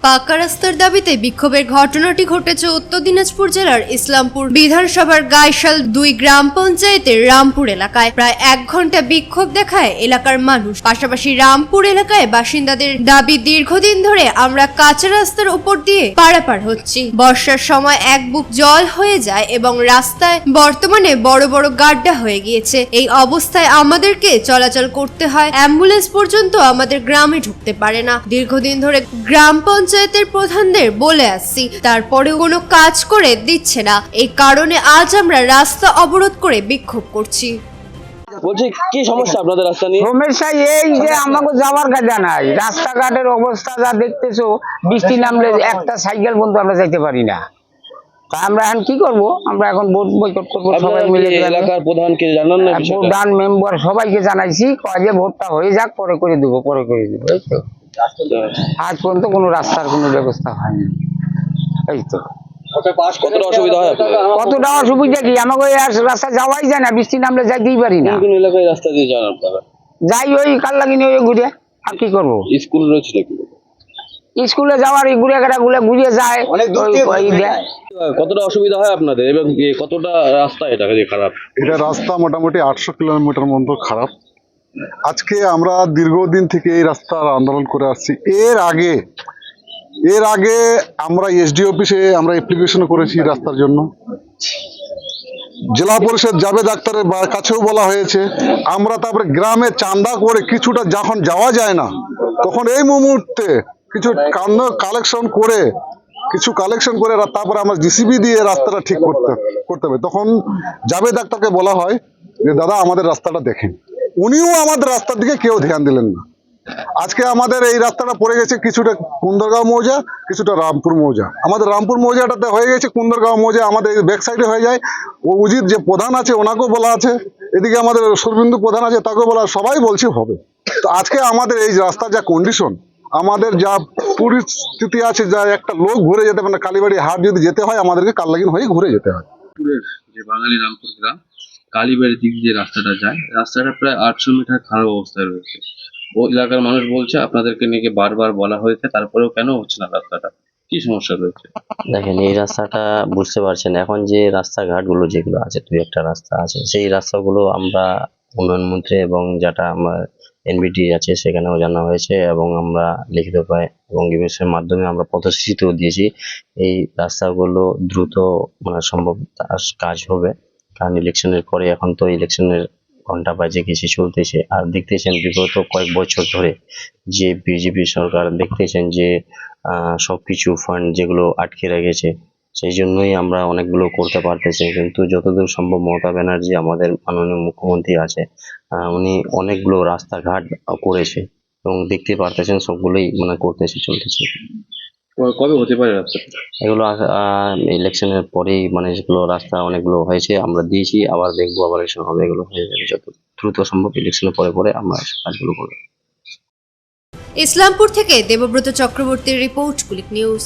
পাকা রাস্তার দাবিতে বিক্ষোভের ঘটনাটি ঘটেছে উত্তর দিনাজপুর জেলার ইসলামপুর বিধানসভার গাইশাল 2 গ্রাম পঞ্চায়েতের রামপুর এলাকায়। প্রায় 1 ঘন্টা বিক্ষোভ দেখায় এলাকার মানুষ। পাশাপাশি রামপুর এলাকায় বাসিন্দাদের দাবি, দীর্ঘদিন ধরে আমরা কাঁচা রাস্তার উপর দিয়ে পারাপার হচ্ছি। বর্ষার সময় এক বুক জল হয়ে যায় এবং রাস্তায় বর্তমানে বড় বড় গাড্ডা হয়ে গিয়েছে। এই অবস্থায় আমাদেরকে চলাচল করতে হয়, অ্যাম্বুলেন্স পর্যন্ত আমাদের গ্রামে ঢুকতে পারে না। দীর্ঘদিন ধরে গ্রাম পঞ্চায়েতের প্রধানদের বলে আসছি, তারপরেও কোনো কাজ করে দিচ্ছে না। এই কারণে আজ আমরা রাস্তা অবরোধ করে বিক্ষোভ করছি। বলছি কি সমস্যা আপনাদের রাস্তা নিয়ে? সমস্যা এই যে আমাকে যাওয়ার গাড়ি নাই, রাস্তাঘাটের অবস্থা যা দেখতেছো, বৃষ্টি নামলে একটা সাইকেল বন্ধু আমরা যাইতে পারি না। তা আমরা এখন কি করব? আমরা এখন ভোট বয়কট করবো সবাই মিলে। এলাকার প্রধানকে জানান না? প্রধান মেম্বার সবাইকে জানাইছি, যে ভোটটা হয়ে যাক, পরে করে দেবো, পরে করে দেবো। এই তো আজ পর্যন্ত কোনো রাস্তার কোনো ব্যবস্থা হয়নি। এই তো কতটা অসুবিধা হয়? কতটা অসুবিধা কি, আমাকে রাস্তা যাওয়াই যায় না, বৃষ্টি নামলে যাইতেই পারি না। কোন এলাকায় রাস্তা দিয়ে যান আপনারা? যাই ওই কাল লাগিনি ওই ঘুরে, আর কি করবো? স্কুল রয়েছে নাকি? স্কুলে যাওয়ার এই ঘুরে ঘাটা গুলো ঘুরে যায়। কতটা অসুবিধা হয় আপনাদের এবং কতটা রাস্তা এটা খারাপ? এটা রাস্তা মোটামুটি 800 কিলোমিটার মতো খারাপ। আজকে আমরা দীর্ঘদিন থেকে এই রাস্তার আন্দোলন করে আসছি। এর আগে আমরা এসডি অফিসে আমরা অ্যাপ্লিকেশন করেছি রাস্তার জন্য। জেলা পরিষদ জাভেদ আক্তারের কাছেও বলা হয়েছে। আমরা তারপরে গ্রামে চাঁদা করে কিছুটা যখন যাওয়া যায় না, তখন এই মুহূর্তে কিছু কালেকশন করে তারপরে আমরা জিসিবি দিয়ে রাস্তাটা ঠিক করতে হবে। তখন জাভেদ আক্তারকে বলা হয় যে দাদা আমাদের রাস্তাটা দেখেন। উনিও আমাদের রাস্তার দিকে কেউ ধ্যান দিলেন না। আজকে আমাদের এই রাস্তাটা পড়ে গেছে কিছুটা কুন্দরগাঁও মৌজা, কিছুটা রামপুর মৌজা। আমাদের রামপুর মৌজাটাতে হয়ে গেছে, কুন্দরগাঁও মৌজা আমাদের ব্যাক সাইডে হয়ে যায়। ও উজির যে প্রধান আছে ওনাকেও বলা আছে, এদিকে আমাদের সুরবিন্দু প্রধান আছে তাকেও বলা, সবাই বলছে হবে। তো আজকে আমাদের এই রাস্তার যা কন্ডিশন, আমাদের যা পরিস্থিতি আছে, যা একটা লোক ঘুরে যেতে পারে না, কালীবাড়ি হাট যদি যেতে হয় আমাদেরকে কাললাগিন হয়ে ঘুরে যেতে হয়। যে বাঙালি রামপুর গ্রাম কালীবাড়ির দিক যে রাস্তাটা যায়, রাস্তাটা প্রায় 800 মিটার খারাপ অবস্থায় রয়েছে। ও এলাকার মানুষ বলছে আপনাদেরকে নিয়ে বারবার বলা হয়েছে, তারপরেও কেন হচ্ছে না রাস্তাটা? কি সমস্যা রয়েছে? দেখেন, এই রাস্তাটা বুঝতে পারছেন, এখন যে রাস্তাঘাটগুলো যেগুলো আছে, 2-1টা রাস্তা আছে, সেই রাস্তাগুলো আমরা উন্নয়ন মন্ত্রী এবং যেটা আমার এনবিটি আছে সেখানেও জানা হয়েছে এবং আমরা লিখিত পাই এবং ইমেলের মাধ্যমে আমরা প্রতিশ্রুতিও দিয়েছি এই রাস্তাগুলো দ্রুত সম্ভব কাজ হবে। কারণ ইলেকশনের পরে, এখন তো ইলেকশনের ঘন্টা বাজে গেছে, চলতেছে। আর দেখতেছেন বিগত কয়েক বছর ধরে যে বিজেপি সরকার দেখতেছেন যে সবকিছু ফান্ড যেগুলো আটকে রেখেছে, সেই জন্যই আমরা অনেকগুলো করতে পারতেছি। কিন্তু যতদূর সম্ভব মমতা ব্যানার্জি আমাদের মাননীয় মুখ্যমন্ত্রী আছে, উনি অনেকগুলো রাস্তাঘাট করেছে এবং দেখতে পারতেছেন সবগুলোই করতেছে, চলতেছে। কবে হতে পারে রাস্তা? এগুলো ইলেকশনের পরেই যেগুলো রাস্তা অনেকগুলো হয়েছে আমরা দিয়েছি, আবার দেখবো, আবার ইলেকশন হবে, এগুলো হয়ে যাবে যত দ্রুত সম্ভব। ইলেকশনের পরে আমরা কাজগুলো করবো। ইসলামপুর থেকে দেবব্রত চক্রবর্তীর রিপোর্ট, কুলিক নিউজ।